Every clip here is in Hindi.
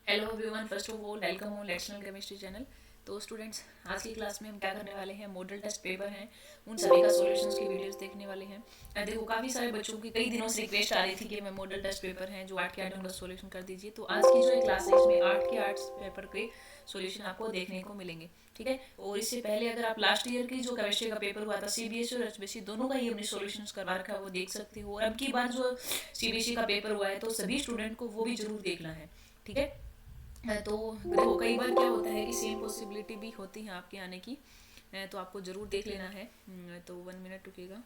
Hello everyone, first of all welcome on let's learn chemistry channel. तो स्टूडेंट्स, आज की क्लास में हम क्या करने वाले हैं, मॉडल टेस्ट पेपर हैं उन सभी का सॉल्यूशंस की वीडियोस देखने वाले हैं। देखो, काफ़ी सारे बच्चों की कई दिनों से रिक्वेस्ट आ रही थी कि मैं मॉडल टेस्ट पेपर हैं जो 8 के 8 उनका सॉल्यूशन कर दीजिए। तो आज की जो ये क्लास है इसमें 8 के 8 पेपर के सॉल्यूशन आपको देखने को मिलेंगे, ठीक है। और इससे पहले अगर आप लास्ट ईयर की जो केमिस्ट्री का पेपर हुआ था सीबीएसई और एचबीएसई दोनों का ही हमने सॉल्यूशंस करवा रखा है, वो देख सकते हो। और अब की बार जो सीबीएसई का पेपर हुआ है तो सभी स्टूडेंट को वो भी जरूर देखना है, ठीक है। तो देखो, कई बार क्या होता है कि सेम पॉसिबिलिटी भी होती है आपके आने की, तो आपको ज़रूर देख लेना है। तो 1 मिनट रुकेगा।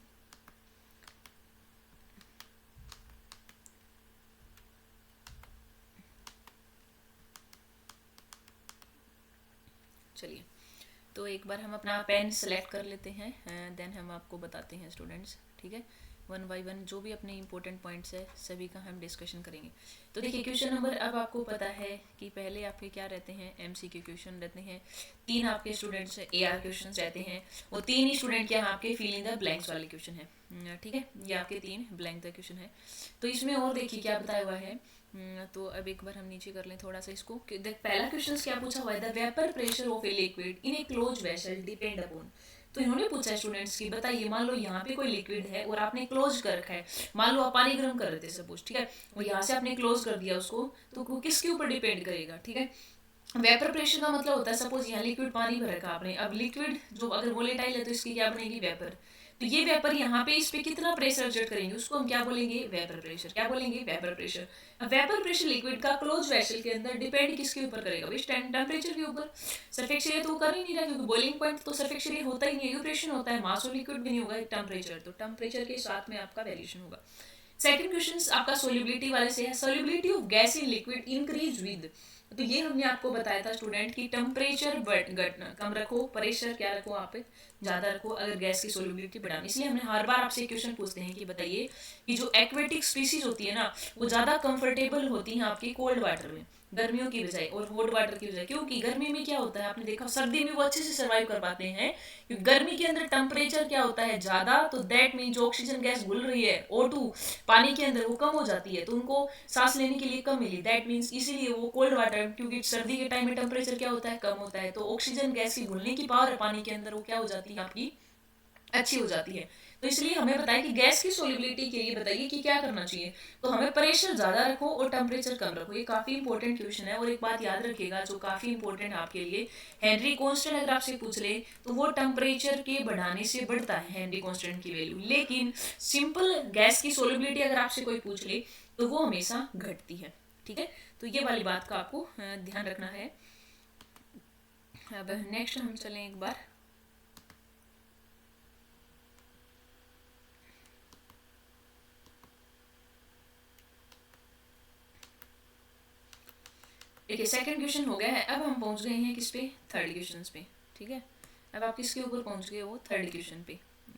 चलिए, तो एक बार हम अपना पेन सेलेक्ट कर लेते हैं, देन हम आपको बताते हैं स्टूडेंट्स, ठीक है। वन बाय वन जो भी अपने इंपॉर्टेंट पॉइंट्स है सभी का हम डिस्कशन करेंगे। तो देखिए, क्वेश्चन नंबर, अब आपको पता है कि पहले आपके क्या रहते हैं, एमसीक्यू क्वेश्चन रहते हैं। 3 आपके स्टूडेंट्स एआर क्वेश्चन रहते हैं और 3 ही स्टूडेंट क्या आपके फिल इन द ब्लैंक्स वाले क्वेश्चन है, ठीक है। ये आपके 3 ब्लैंक द क्वेश्चन है। तो इसमें और देखिए क्या बताया हुआ है। तो अब एक बार हम नीचे कर लें थोड़ा सा इसको। देख, पहला क्वेश्चन क्या पूछा हुआ है, the vapour pressure of a liquid in A close vessel depend upon. तो इन्होंने पूछा स्टूडेंट्स की, बताइए, मान लो यहाँ पे कोई लिक्विड है और आपने क्लोज कर रखा है। मान लो आप पानी गर्म कर रहे थे सपोज, ठीक है, और यहाँ से आपने क्लोज कर दिया उसको, तो वो किसके ऊपर डिपेंड करेगा, ठीक है। वेपर प्रेशर का मतलब होता है, सपोज यहाँ लिक्विड पानी भर रखा आपने, अब लिक्विड जो अगर वोलेटाइल है तो इसकी क्या बनेगी, वेपर। तो ये वेपर यहाँ पे इस पे कितना प्रेशर एक्सर्ट करेंगे उसको हम क्या बोलेंगे, वेपर प्रेशर। क्या बोलेंगे, वेपर प्रेशर। अब वेपर प्रेशर लिक्विड का क्लोज वेसल के अंदर डिपेंड किसके ऊपर करेगा, भाई टेम्परेचर के ऊपर। सरफेक्स एरिया तो कर ही नहीं रहा, क्योंकि बॉइलिंग पॉइंट तो सरफेक्स एरिया होता ही नहीं, इवेपोरेशन होता है, मास ऑफ लिक्विड भी नहीं होगा, टेम्परेचर। तो टेम्परेचर के साथ में आपका वेरिएशन होगा। सेकंड क्वेश्चन आपका सोल्यूबिलिटी वाले से है, solubility of gas in liquid increase with. तो ये हमने आपको बताया था स्टूडेंट की टेम्परेचर घटना कम रखो, प्रेशर क्या रखो आप ज्यादा रखो अगर गैस की सोल्यूबिलिटी बढ़ानी। इसलिए हमने हर बार आपसे क्वेश्चन पूछते हैं कि बताइए कि जो एक्वेटिक स्पीसीज होती है ना, वो ज्यादा कंफर्टेबल होती हैं आपकी कोल्ड वाटर में, गर्मियों की बजाय और हॉट वाटर की बजाय। क्योंकि गर्मी में क्या होता है, आपने देखा सर्दी में वो अच्छे से सर्वाइव कर पाते हैं, क्योंकि गर्मी के अंदर टेम्परेचर क्या होता है ज्यादा, तो दैट मीन जो ऑक्सीजन गैस घुल रही है O2 पानी के अंदर वो कम हो जाती है, तो उनको सांस लेने के लिए कम मिली, दैट मीन्स इसीलिए वो कोल्ड वाटर, क्योंकि सर्दी के टाइम में टेम्परेचर क्या होता है, कम होता है, तो ऑक्सीजन गैस की घुलने की पावर है पानी के अंदर वो क्या हो जाती है आपकी, अच्छी हो जाती है। तो इसलिए हमें बताया कि गैस की सोलिबिलिटी के लिए बताइए कि क्या करना चाहिए। तो हमें प्रेशर ज़्यादा रखो और टेम्परेचर कम रखो, ये काफ़ी इंपॉर्टेंट क्वेश्चन है। और एक बात याद रखिएगा जो काफ़ी इंपॉर्टेंट आपके लिए, हेनरी कॉन्स्टेंट अगर आपसे पूछ ले तो वो टेम्परेचर के बढ़ाने से बढ़ता है हेनरी कॉन्स्टेंट की वैल्यू, लेकिन सिंपल गैस की सोलिबिलिटी अगर आपसे कोई पूछ ले तो वो हमेशा घटती है, ठीक है। तो ये वाली बात का आपको ध्यान रखना है। अब नेक्स्ट हम चलें एक बार। देखिए, सेकंड क्वेश्चन हो गया है, अब हम पहुंच गए हैं किस पे, थर्ड क्वेश्चन पे, ठीक है। अब आप किसके ऊपर पहुंच गए, वो थर्ड क्वेश्चन पे।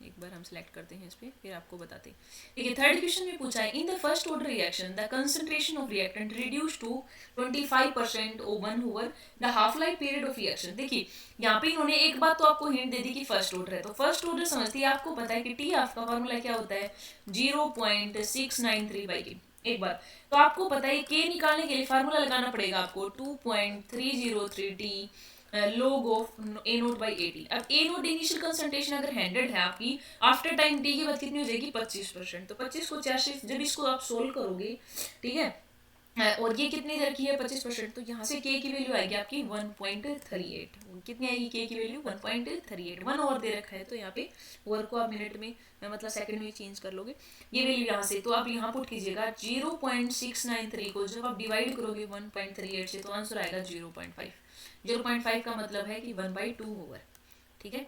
एक बार हम सिलेक्ट करते हैं इस पे, फिर आपको बताते हैं। देखिए, थर्ड क्वेश्चन में पूछा है, in the first order reaction the concentration of reactant reduce to 25% O 1 over the half life period of reaction. देखिए, यहाँ पे इन्होंने एक बात तो आपको हिंट दे दी कि फर्स्ट ऑर्डर है, तो फर्स्ट ऑर्डर समझती है, आपको पता है कि टी आपका फॉर्मूला क्या होता है, 0.693/K। एक बार तो आपको पता है के निकालने के लिए फार्मूला लगाना पड़ेगा आपको 2.303 T log of A note by 80। अब ए नोट इनिशियल कंसंट्रेशन अगर 100 है आपकी, आफ्टर टाइम टी की बात कितनी हो जाएगी, 25%। तो 25 को 4 से जब इसको आप सोल्व करोगे, ठीक है, और ये कितनी दर की है, 25%, तो यहाँ से के की वैल्यू आएगी आपकी 1.38। कितनी आएगी के की वैल्यू, 1.38। 1 ओवर दे रखा है तो यहाँ पे ओवर को आप मिनट में मतलब सेकंड में चेंज कर लोगे, ये वैल्यू यहाँ से। तो आप यहाँ पुट कीजिएगा 0.693 को जब आप डिवाइड करोगे 1.38 से तो आंसर आएगा 0.5। 0.5 का मतलब है कि 1/2 ओवर, ठीक है।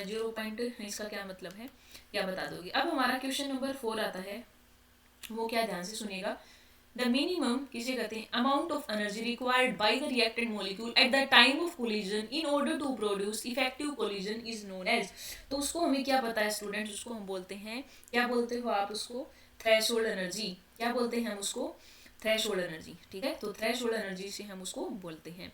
0. इसका क्या मतलब है, क्या बता दोगे। अब हमारा क्वेश्चन नंबर 4 आता है, वो क्या, ध्यान से सुनिएगा। The minimum किसे कहते हैं, amount of energy required by the reactant molecule at the time of collision in order to produce effective collision is known as। तो उसको हमें क्या पता है स्टूडेंट्स, उसको हम बोलते हैं, क्या बोलते हो आप उसको, थ्रेशोल्ड एनर्जी। क्या बोलते हैं हम उसको, थ्रेशोल्ड एनर्जी, ठीक है। तो थ्रेशोल्ड एनर्जी से हम उसको बोलते हैं।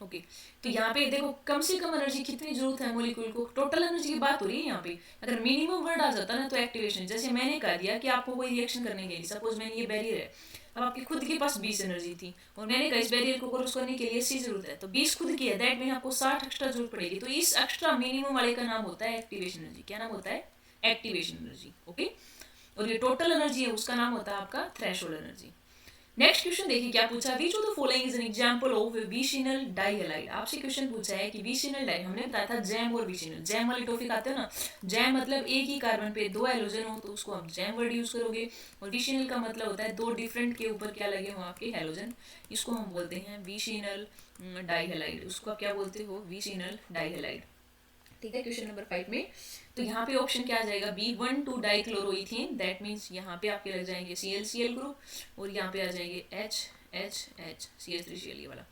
ओके तो यहाँ पे देखो कम से कम एनर्जी कितनी जरूरत है मॉलिक्यूल को, टोटल एनर्जी की बात हो रही है यहाँ पे। अगर मिनिमम वर्ड आ जाता ना तो एक्टिवेशन, जैसे मैंने कह दिया कि आपको कोई रिएक्शन करने के लिए, सपोज मैंने ये बैरियर है, अब आपकी खुद के पास 20 एनर्जी थी और मैंने कहा इस बैरियर को क्रॉस करने के लिए 80 जरूरत है, तो 20 खुद की है, दैट मीन आपको 60 एक्स्ट्रा जरूरत पड़ेगी। तो इस एक्स्ट्रा मिनिमम वाले का नाम होता है एक्टिवेशन एनर्जी। क्या नाम होता है? Activation energy. ओके और ये टोटल एनर्जी है उसका नाम होता है आपका थ्रेशोल्ड एनर्जी। नेक्स्ट क्वेश्चन देखिए क्या पूछा, which of the following is an example of vicinal dihalide. आपसे क्वेश्चन पूछा है कि विसिनल डाई, हमने बताया था जैम और विसिनल, जैम वाले टॉपिक आते हैं ना, जैम मतलब एक ही कार्बन पे दो हाइड्रोजन हो तो उसको आप जैम वर्ड यूज करोगे, और विसिनल का मतलब होता है दो डिफरेंट के ऊपर क्या लगे हो आपके हाइड्रोजन, इसको हम बोलते हैं विसिनल डाइहैलाइड, उसको आप क्या बोलते हो? विसिनल डाइहैलाइड। ठीक है, क्वेश्चन नंबर 5 में तो यहाँ पे ऑप्शन क्या आ जाएगा? B12 डाइक्लोरोइथेन, दैट मीन्स यहाँ पे आपके लग जाएंगे ClCl ग्रुप और यहाँ पे आ जाएंगे HHH CH3Cl ये वाला।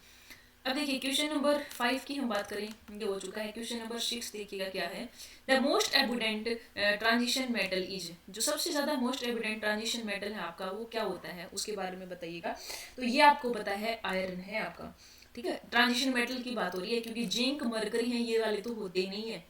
अब देखिए क्वेश्चन नंबर 5 की हम बात करें, ये हो चुका है। क्वेश्चन नंबर 6 देखिएगा क्या है, the most abundant transition metal is, जो सबसे ज्यादा मोस्ट एबुडेंट ट्रांजिशन मेटल है आपका वो क्या होता है उसके बारे में बताइएगा। तो ये आपको पता है आयरन है आपका। ठीक है, ट्रांजिशन मेटल की बात हो रही है क्योंकि जिंक मरकरी है ये वाले तो होते ही नहीं है,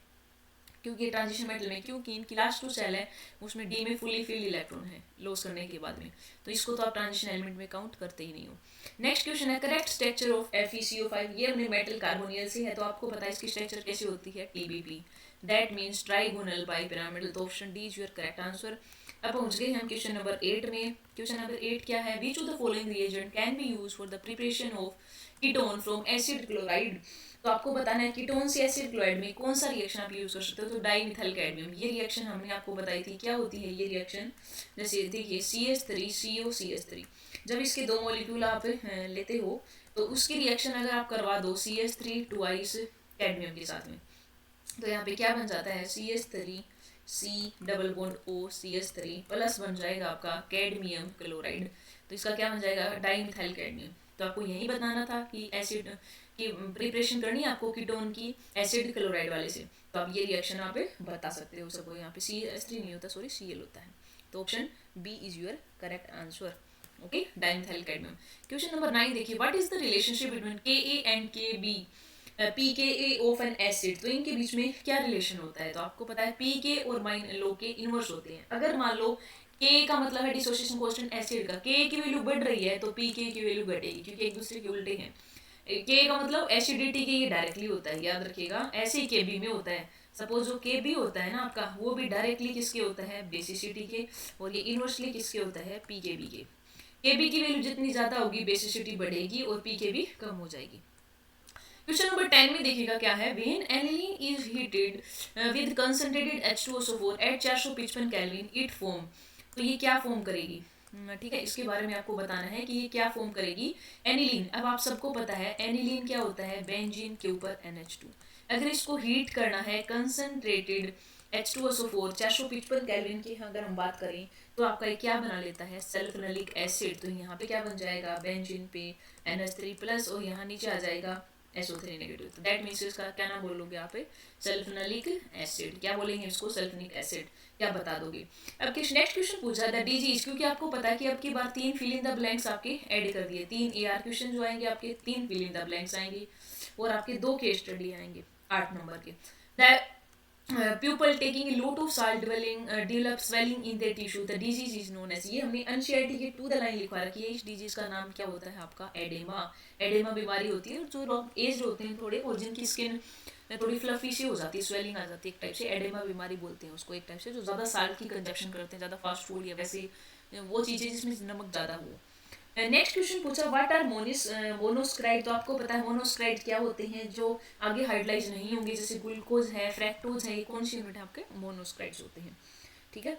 क्योंकि ट्रांजिशन मेटल में, क्योंकि इनकी लास्ट जो सेल है उसमें डी में फुली फिल्ड इलेक्ट्रॉन है लॉस करने के बाद में, तो इसको तो आप ट्रांजिशन एलिमेंट में काउंट करते ही नहीं हो। नेक्स्ट क्वेश्चन है, करेक्ट स्ट्रक्चर ऑफ FeCO5, ये अपने मेटल कार्बोनियल से है तो आपको पता है इसकी स्ट्रक्चर कैसे होती है? TBP, that means trigonal bipyramidal. तो option D is your correct answer. अब पहुंच गए हम क्वेश्चन नंबर 8 में। क्वेश्चन नंबर 8 क्या है, विच of the following reagent can be use for the preparation of ketone from acid chloride. तो आपको बताना है कीटोन से एसिड क्लोराइड में कौन सा रिएक्शन आप यूज कर सकते हो। तो डाइमिथाइल कैडमियम, ये रिएक्शन हमने आपको बताई थी क्या होती है ये रिएक्शन, जैसे देखिए CH3COCH3, जब इसके दो मॉलिक्यूल आप लेते हो तो उसकी रिएक्शन अगर आप करवा दो CH3 ट्वाइस कैडमियम के साथ में, तो यहाँ पे क्या बन जाता है CH3 C double bond O CH3 plus बन जाएगा आपका कैडमियम क्लोराइड, तो इसका क्या बन जाएगा? Dimethyl cadmium. तो आपको यही बताना था कि एसिड की प्रिपरेशन करनी है आपको कीटोन की एसिड क्लोराइड वाले से, तो आप ये रिएक्शन आप बता सकते हो। सबको यहाँ पे CH3 नहीं होता, सॉरी Cl होता है, तो option B is your correct answer. Okay, dimethyl cadmium. Question number 9 देखिए, what is the relationship between Ka and Kb pKa of an acid. तो इनके बीच में क्या रिलेशन होता है? तो आपको पता है pK और माइन लो के इनवर्स होते हैं। अगर मान लो K का मतलब है डिसोसिएशन कांस्टेंट एसिड का, K की वैल्यू बढ़ रही है तो pK की वैल्यू घटेगी क्योंकि एक दूसरे के उल्टे हैं। K का मतलब एसिडिटी के ये डायरेक्टली होता है, याद रखिएगा। ऐसे ही Kb में होता है, सपोज जो Kb होता है ना आपका, वो भी डायरेक्टली किसके होता है? बेसिसिटी के, और ये इनवर्सली किसके होता है? pKb के। Kb की वैल्यू जितनी ज्यादा होगी बेसिसिटी बढ़ेगी और pKb कम हो जाएगी। क्वेश्चन नंबर 10 में देखिएगा क्या है, when aniline is heated with concentrated H2SO4 at 455 kelvin it form. तो ये क्या फॉर्म करेगी? ठीक है, इसके बारे में आपको बताना है कि ये क्या फॉर्म करेगी। एनिलीन, अब आप सबको पता है एनिलीन क्या होता है? बेंजीन के ऊपर NH2। अगर इसको हीट करना है कंसंट्रेटेड H2SO4 455 केल्विन की अगर हम बात करें तो आपका ये क्या बना लेता है? Sulphonic acid. तो यहाँ पे क्या बन जाएगा? बेंजीन पे NH3 प्लस और यहाँ नीचे आ जाएगा SO3 नेगेटिव। तो दैट मीन्स इसका क्या नाम बोलोगे आप? Sulphonic acid. क्या बोलेंगे इसको? Sulphonic acid. क्या बता दोगे? अब नेक्स्ट क्वेश्चन पूछा था DGs, क्योंकि आपको पता है कि अब की बार 3 फिल इन द ब्लैंक्स आपके ऐड कर दिए, 3 AR क्वेश्चन जो आएंगे आपके 3 फिल इन द ब्लैंक्स आएंगे और आपके 2 केस स्टडी आएंगे 8 नंबर के। Pupil taking a lot of salt develop swelling in their tissue, the disease is known as, ये हमने NCERT के टू द लाइन लिखवा रखी है। इस डिजीज का नाम क्या होता है आपका? एडेमा। एडेमा बीमारी होती है जो लोग एज होते हैं थोड़े और जिनकी स्किन थोड़ी फ्लफी सी हो जाती है, स्वेलिंग आ जाती है, एक टाइप से एडेमा बीमारी बोलते हैं उसको, एक टाइप से जो ज़्यादा साल्ट की कंजप्शन करते हैं, ज़्यादा फास्ट फूड या वैसे वो चीज़ें जिसमें नमक ज़्यादा हो। नेक्स्ट क्वेश्चन पूछा, व्हाट आर मोनोस्क्राइड। तो आपको पता है मोनोस्क्राइड क्या होते हैं? जो आगे हाइड्रोलाइज नहीं होंगे, जैसे ग्लूकोज है, फ्रैक्टोज है, ये कौन सी यूनिट है आपके? मोनोस्क्राइड्स होते हैं। ठीक है,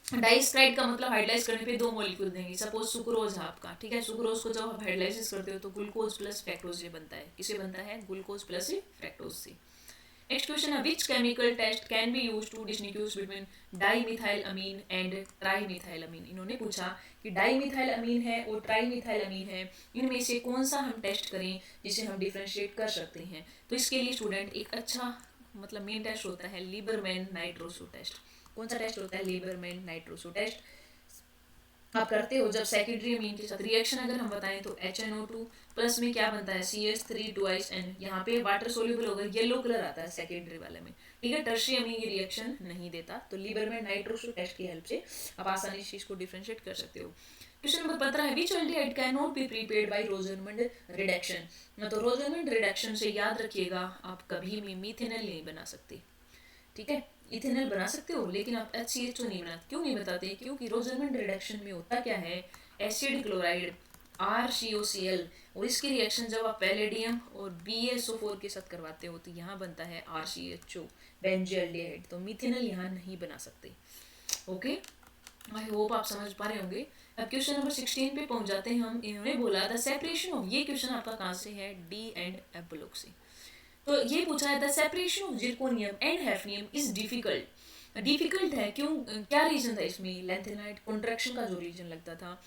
डाइस्क्राइड का मतलब हाइड्रोलाइज करने पे 2 मॉलिक्यूल देंगे, सपोज सुक्रोज है आपका। ठीक है, सुक्रोज को जब आप हाइड्रोलाइसिस करते हो तो ग्लूकोज प्लस फ्रैक्टोज से बनता है। किसे बनता है? ग्लूकोज प्लस फ्रैक्टोज से। नेक्स्ट क्वेश्चन है, which chemical test can be use to distinguish between dimethyl amine and trimethyl amine. इन्होंने पूछा कि डाइमिथाइल अमीन है और ट्राइमिथाइल अमीन है, इनमें से कौन सा हम टेस्ट करें जिसे हम डिफ्रेंशिएट कर सकते हैं। तो इसके लिए स्टूडेंट एक अच्छा मतलब मेन टेस्ट होता है लीबरमैन नाइट्रोसो टेस्ट। कौन सा टेस्ट होता है? Liebermann nitroso test. आप करते हो जब सेकेंडरी अमीन के साथ रिएक्शन अगर हम बताएं तो HNO2 प्लस में क्या बनता है CH3 2 N, यहाँ पे वाटर सोल्यूबल होगा, येलो कलर आता है सेकेंडरी वाले में, ठीक है। टर्शियरी अमीन ये रिएक्शन नहीं देता, तो लीवर में नाइट्रोसो टेस्ट की हेल्प से आप आसानी इस चीज को डिफरेंशिएट कर सकते हो। क्वेश्चन नंबर 15 है which aldehyde can not be prepared by Rosenmund reduction. तो रोजरमंड रिडक्शन से याद रखिएगा आप कभी भी मीथेनॉल नहीं बना सकते, ठीक है। इथेनॉल बना सकते हो लेकिन आप HCHO नहीं बनाते, क्यों नहीं बताते, क्योंकि रोजरमंड रिडक्शन में होता क्या है, एसिड क्लोराइड RCOCl, और इसकी रिएक्शन जब आप पैलेडियम और BaSO4 के साथ करवाते हो तो यहाँ बनता है RCHO बेंजोएल्डिहाइड, तो मिथेनॉल यहाँ नहीं बना सकते। ओके, आई होप आप समझ पा रहे होंगे। अब क्वेश्चन नंबर 16 पे पहुंच जाते हैं हम। इन्होंने बोला द सेपरेशन ऑफ, ये क्वेश्चन आपका कहाँ से है, D एंड F ब्लॉक से। तो ये पूछा है the separation of zirconium and hafnium is difficult. Difficult है क्यों, क्या रीजन था इसमें, लेंथेनाइड कॉन्ट्रैक्शन का जो रीजन लगता था।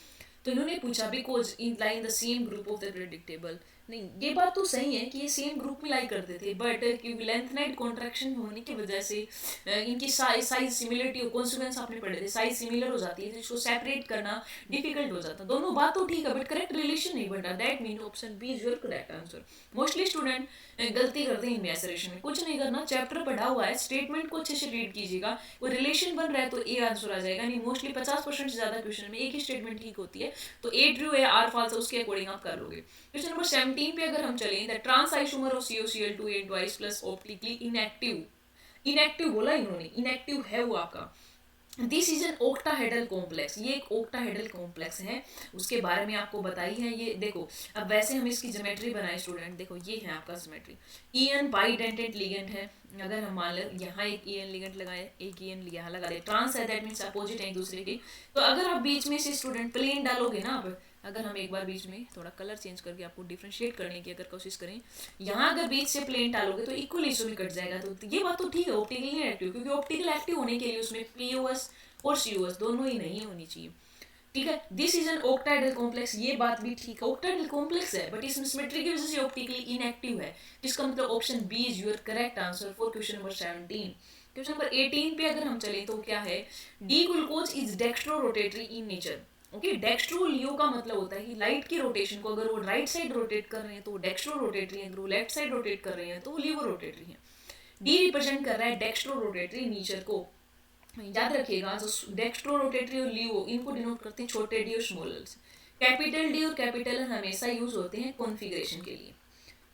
तो इन्होंने पूछा because in lie in the same group of the predictable. नहीं, ये बात तो सही है कि ये सेम ग्रुप में लाई करते थे, बट क्योंकि लेंथेनाइड कॉन्ट्रैक्शन होने की वजह से इनकी साइज सिमिलरिटी और कॉन्सिक्वेंस आपने पढ़े थे, साइज सिमिलर हो जाती है तो इसको सेपरेट करना डिफिकल्ट हो जाता है। दोनों बात तो ठीक है बट करेक्ट रिलेशन नहीं बन रहा, that mean option B is your correct answer. Mostly student गलती करते हैं इमेजरेशन में, कुछ नहीं करना, चैप्टर पढ़ा हुआ है, स्टेटमेंट को अच्छे से रीड कीजिएगा, वो रिलेशन बन रहा है तो ए आंसर आ जाएगा। नहीं, मोस्टली 50% से ज्यादा क्वेश्चन में एक ही स्टेटमेंट ठीक होती है, तो ए ट्रू है आर फॉल्स है, उसके अकॉर्डिंग आप कर लोगे। क्वेश्चन नंबर 17 पे अगर हम चलें, the trans isomer of COCl2 8 twice plus optically inactive, inactive बोला इन्होंने, इनएक्टिव है वो आपका। This is an octahedral complex, ये एक ओक्टाहेड्रल कॉम्प्लेक्स है, उसके बारे में आपको बताई है। ये देखो, अब वैसे हम इसकी ज्योमेट्री बनाए स्टूडेंट, देखो ये है आपका ज्योमेट्री, EN बाइडेंटेड लिगेंड है। अगर हम मान लें यहाँ एक EN लिगेंड लगाए, एक EN यहाँ लगा दे, ट्रांस है दैट मीन्स अपोजिट है एक दूसरे की। तो अगर आप बीच में से स्टूडेंट प्लेन डालोगे ना, आप अगर हम एक बार बीच में थोड़ा कलर चेंज करके आपको डिफरेंशिएट करने की अगर कोशिश करें, यहाँ अगर बीच से प्लेन डालोगे तो इक्वल इशू में कट जाएगा। तो ये बात तो ठीक है, ऑप्टिकली एक्टिव, क्योंकि ऑप्टिकल एक्टिव होने के लिए उसमें POS और COS दोनों ही नहीं होनी चाहिए, ठीक है। This is an octahedral complex, ये बात भी ठीक है, ऑक्टाहेड्रल कॉम्प्लेक्स है बट इसमें सिमेट्री की वजह से ऑप्टिकली इनएक्टिव है, जिसका मतलब option B is your correct answer for question number 17। Question number 18 पे अगर हम चले तो क्या है, D glucose is dextro rotatory in nature. Okay, dextro laevo का मतलब होता है कि लाइट की रोटेशन को अगर वो राइट साइड रोटेट कर रहे हैं तो वो डेक्स्ट्रो रोटेटरी है, अगर वो लेफ्ट साइड रोटेट कर रहे हैं तो वो लियो रोटेटरी है। डी रिप्रेजेंट कर रहा है डेक्स्ट्रो रोटेटरी नेचर को, याद रखिएगा। जो डेक्स्ट्रो रोटेटरी और लियो इनको डिनोट करते हैं छोटे डी और स्मॉल एल से। कैपिटल डी और कैपिटल एल हमेशा यूज होते हैं कॉन्फ़िगरेशन के लिए।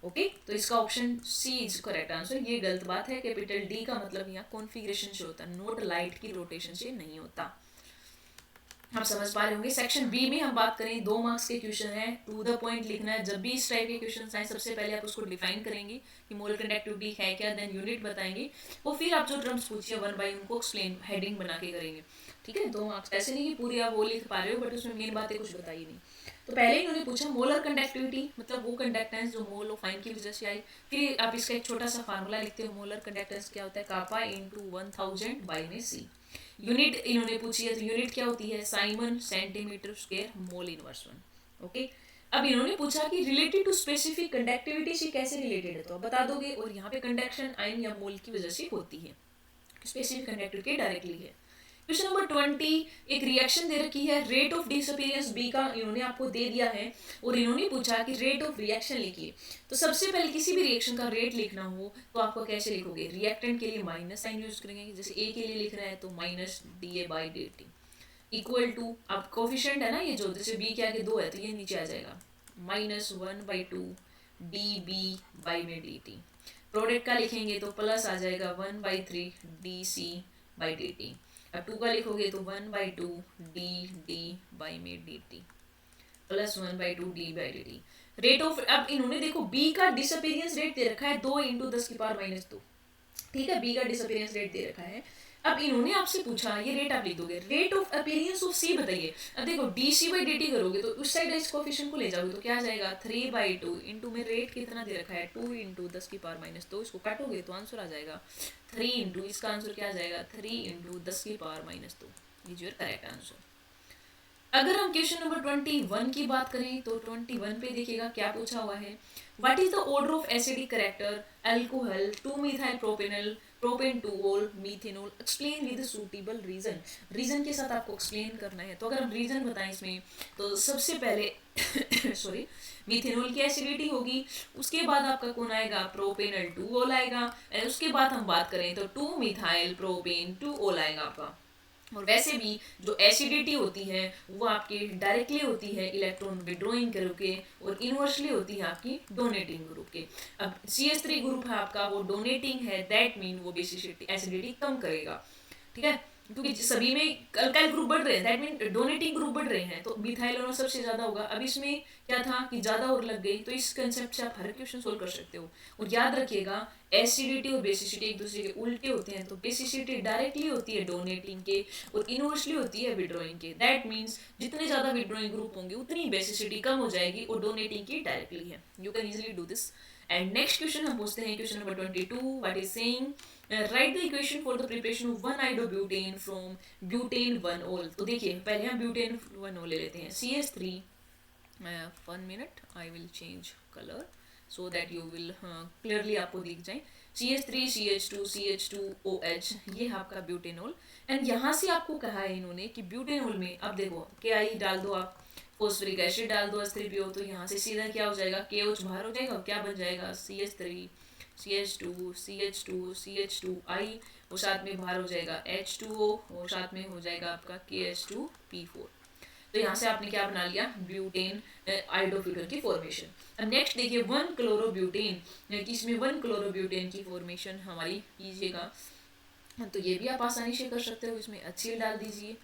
ओके, तो इसका option C is correct answer. ये गलत बात है, कैपिटल डी का मतलब यहाँ कॉन्फ़िगरेशन से होता है, नोट लाइट की रोटेशन से नहीं होता। आप समझ पा रहे होंगे। सेक्शन बी में हम बात करें, 2 मार्क्स के क्वेश्चन है, टू द पॉइंट लिखना है। जब भी इस टाइप के क्वेश्चन आए सबसे पहले आप उसको डिफाइन करेंगे कि मोलर कंडक्टिविटी है क्या, देन यूनिट बताएंगे, और फिर आप जो टर्म्स पूछिए 1 बाय उनको एक्सप्लेन हेडिंग बना के करेंगे, ठीक है। 2 मार्क्स, ऐसे नहीं कि पूरी आप वो लिख पा रहे हो बट उसमें मेन बातें कुछ बताई नहीं। तो पहले इन्होंने पूछा मोलर कंडक्टिविटी मतलब वो कंडक्टेंस जो मोल ऑफ आयन की वजह से आई। फिर आप इसका एक छोटा सा फार्मूला लिखते हो, मोलर कंडक्टेंस क्या होता है, कापा इंटू 1000 बाई में सी। यूनिट इन्होंने पूछी है, तो यूनिट क्या होती है, Simon centimetre square mole inverse 1। Okay, अब इन्होंने पूछा कि रिलेटेड टू स्पेसिफिक कंडक्टिविटी से कैसे रिलेटेड है, तो आप बता दोगे, और यहाँ पे कंडक्शन आयन या मोल की वजह से होती है, स्पेसिफिक कंडक्टिविटी डायरेक्टली है। क्वेश्चन नंबर 20, एक रिएक्शन दे रखी है, रेट ऑफ डिसअपीयरेंस बी का इन्होंने आपको दे दिया है, और इन्होंने पूछा कि रेट ऑफ रिएक्शन लिखिए। तो सबसे पहले किसी भी रिएक्शन का रेट लिखना हो तो आपको कैसे लिखोगे, रिएक्टेंट के लिए माइनस साइन यूज करेंगे, जैसे ए के लिए लिख रहा है तो माइनस DA/dt इक्वल टू, अब कोफिशिएंट है ना ये जो, जैसे बी के आगे 2 है तो ये नीचे आ जाएगा, -1/2 dB/dt। प्रोडक्ट का लिखेंगे तो प्लस आ जाएगा 1/3 dC/dt। अब 2 का लिखोगे तो 1/2 dd/dt plus 1/2 d/dt। Rate of, अब इन्होंने देखो बी का डिसअपीयरेंस रेट दे रखा है 2 × 10⁻², ठीक है, बी का डिसअपीयरेंस रेट दे रखा है। अब इन्होंने आपसे पूछा, ये रेट आप लिख दोगे, रेट ऑफ अपीयरेंस ऑफ सी बताइए। अब देखो dC/dt करोगे तो उस साइड इस कोफिशिएंट को ले जाओगे तो क्या आ जाएगा, 3/2 इंटू में रेट कितना दे रखा है 2 × 10⁻², इसको काटोगे तो आंसर आ जाएगा 3 इंटू, इसका आंसर क्या आ जाएगा 3 × 10⁻², इज योर करेक्ट आंसर। अगर हम क्वेश्चन नंबर 21 की बात करें तो 21 पे देखिएगा क्या पूछा हुआ है, what is the order of acidic character alcohol 2 methyl propanal propane two ol methanol, explain with suitable reason, reason के साथ आपको एक्सप्लेन करना है। तो अगर हम रीजन बताएं इसमें, तो सबसे पहले सॉरी मीथेनॉल की एसिडिटी होगी, उसके बाद आपका कौन आएगा, प्रोपेनल टू होल आएगा, उसके बाद हम बात करें तो 2 मिथाइल प्रोपेन टू होल आएगा आपका। और वैसे भी जो एसिडिटी होती है वो आपकी डायरेक्टली होती है इलेक्ट्रॉन विड्रॉइंग ग्रुप के, और इनवर्सली होती है आपकी डोनेटिंग ग्रुप के। अब CH3 ग्रुप है आपका, वो डोनेटिंग है, दैट मीन वो बेसिसिटी एसिडिटी कम करेगा, ठीक है, क्योंकि सभी में अल्काइल ग्रुप बढ़ रहे हैं, दैट मीन डोनेटिंग ग्रुप बढ़ रहे हैं, तो मिथाइल और सबसे ज्यादा होगा। अब इसमें क्या था कि ज्यादा और लग गई, तो इस कंसेप्ट से आप हर क्वेश्चन सोल्व कर सकते हो। और याद रखिएगा एसिडिटी और बेसिसिटी एक दूसरे के उल्टे होते हैं, तो बेसिसिटी डायरेक्टली होती है डोनेटिंग के और इनवर्सली होती है विड्रॉइंग के, दैट मीन्स जितने ज्यादा विड्रॉइंग ग्रुप होंगे उतनी बेसिसिटी कम हो जाएगी, और डोनेटिंग की डायरेक्टली है। You can easily do this. And next question हम पूछते हैं, question number 22, what is saying right the equation for the preparation of 1 iodobutane from butane 1 ओल। तो देखिए पहले हम ब्यूटेन 1 ओल ले लेते हैं, CH3, 1 minute I will change colour so that you will clearly आपको दिख जाए। CH3 CH2 CH2OH, ये है आपका ब्यूटेनॉल। एंड यहाँ से आपको कहा है इन्होंने कि ब्यूटेनॉल में अब देखो KI डाल दो, आप फॉस्फोरिक एसिड डाल दो H3PO, तो यहाँ से सीधा क्या हो जाएगा, KOH बाहर हो जाएगा, क्या बन जाएगा, CH3 CH2 CH2 CH2I, और साथ में बाहर हो जाएगा H2O, और साथ में हो जाएगा आपका KH2P4। तो यहाँ से आपने क्या बना लिया, ब्यूटेन आइडोब्यूटेन की फॉर्मेशन। अब नेक्स्ट देखिए 1 क्लोरोब्यूटेन, इसमें 1 क्लोरोब्यूटेन की फॉर्मेशन हमारी कीजिएगा। तो ये भी आप आसानी से कर सकते हो, इसमें HCl डाल दीजिए,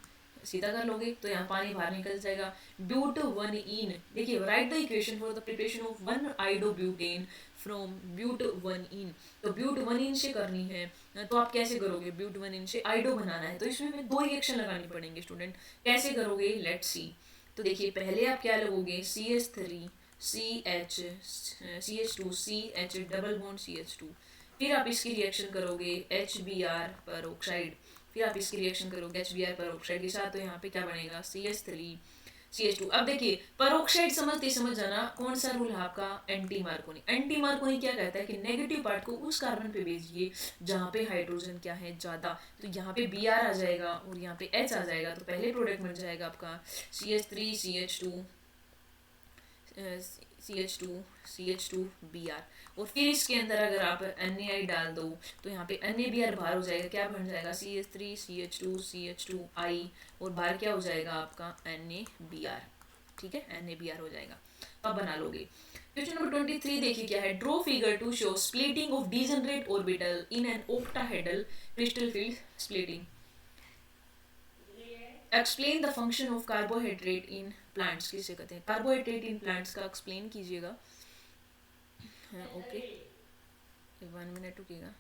सीधा कर लोगे तो यहाँ पानी बाहर निकल जाएगा। ब्यूट 1 इन, देखिए write the equation for the preparation of 1 iodobutane from but 1 ene. तो ब्यूट 1 इन से करनी है, तो आप कैसे करोगे, ब्यूट 1 इन से आइडो बनाना है, तो इसमें 2 रिएक्शन लगानी पड़ेंगे स्टूडेंट। कैसे करोगे, लेट्स सी। तो देखिए पहले आप क्या लगोगे, CH3 CH CH2 CH double bond CH2, फिर आप इसकी रिएक्शन करोगे HBr पर ऑक्साइड, फिर आप इसकी रिएक्शन करोगे HBr पर ऑक्साइड के साथ, तो यहाँ पे क्या बनेगा, CH3 CH2। अब देखिए परोक्साइड समझते समझ जाना कौन सा रूल है आपका, एंटी मार्कोनी। एंटी मार्कोनी क्या कहता है कि नेगेटिव पार्ट को उस कार्बन पे भेजिए जहाँ पे हाइड्रोजन क्या है ज्यादा, तो यहाँ पे Br आ जाएगा और यहाँ पे H आ जाएगा, तो पहले प्रोडक्ट बन जाएगा आपका CH3 CH2 Br, और फिर इसके अंदर अगर आप NaI डाल दो तो यहाँ पे NaBr बाहर हो जाएगा, क्या बन जाएगा, CH3 CH2I, और बाहर क्या हो जाएगा आपका NaBr, ठीक है, NaBr हो जाएगा, तो आप बना लोगे। क्वेश्चन नंबर 23 देखिए क्या है, draw figure to show splitting of degenerate orbital in an octahedral crystal field splitting. Explain the function of carbohydrate in plants, किसे कहते हैं, कार्बोहाइड्रेट इन प्लांट्स का एक्सप्लेन कीजिएगा। Okay 1 minute रुकिएगा।